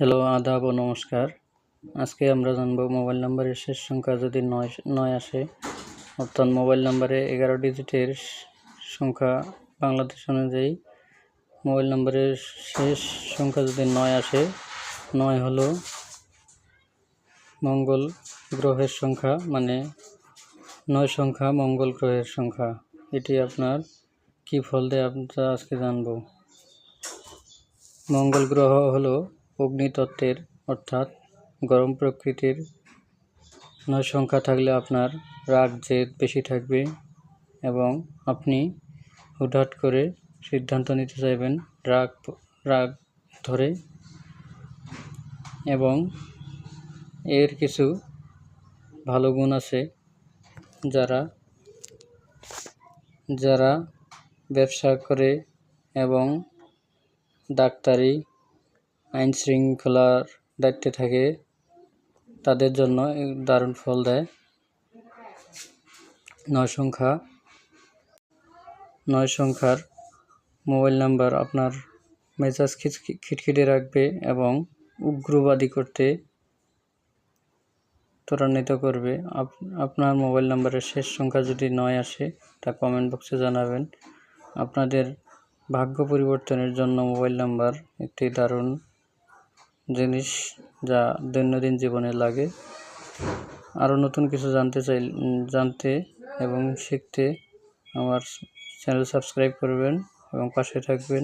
Hello, আদাব ও নমস্কার। আজকে আমরা জানব মোবাইল নাম্বারের শেষ সংখ্যা যদি নয় আসে, অর্থাৎ মোবাইল নাম্বারে 11 ডিজিটের সংখ্যা বাংলাদেশ অনুযায়ী মোবাইল নাম্বারের শেষ সংখ্যা যদি 9 আসে, 9 হলো মঙ্গল গ্রহের সংখ্যা, মানে 9 সংখ্যা মঙ্গল গ্রহের সংখ্যা। এটি আপনার কী ফল দেয় আমরা আজকে জানব। মঙ্গল গ্রহ হলো অগ্নিতত্ত্বের অর্থাৎ গরম প্রকৃতির। 9 সংখ্যা থাকলে আপনার রাগ জেদ বেশি থাকবে এবং আপনি হুটহাট করে সিদ্ধান্ত নিতে চাইবেন রাগ ধরে, এবং এর কিছু ভালো গুণ আছে। যারা ব্যবসা করে এবং ডাক্তারি আইন শৃঙ্খলার দায়িত্বে থাকে তাদের জন্য দারুণ ফল দেয়। 9 সংখ্যার মোবাইল নাম্বার আপনার মেজাজ খিটখিটে রাখবে এবং উগ্রবাদী করতে ত্বরান্বিত করবে। আপনার মোবাইল নাম্বারের শেষ সংখ্যা যদি 9 আসে তা কমেন্ট বক্সে জানাবেন। আপনাদের ভাগ্য পরিবর্তনের জন্য মোবাইল নাম্বার একটি দারুণ জিনিস, যা দৈনন্দিন জীবনে লাগে। আরও নতুন কিছু জানতে এবং শিখতে আমার চ্যানেল সাবস্ক্রাইব করবেন এবং পাশে থাকবেন।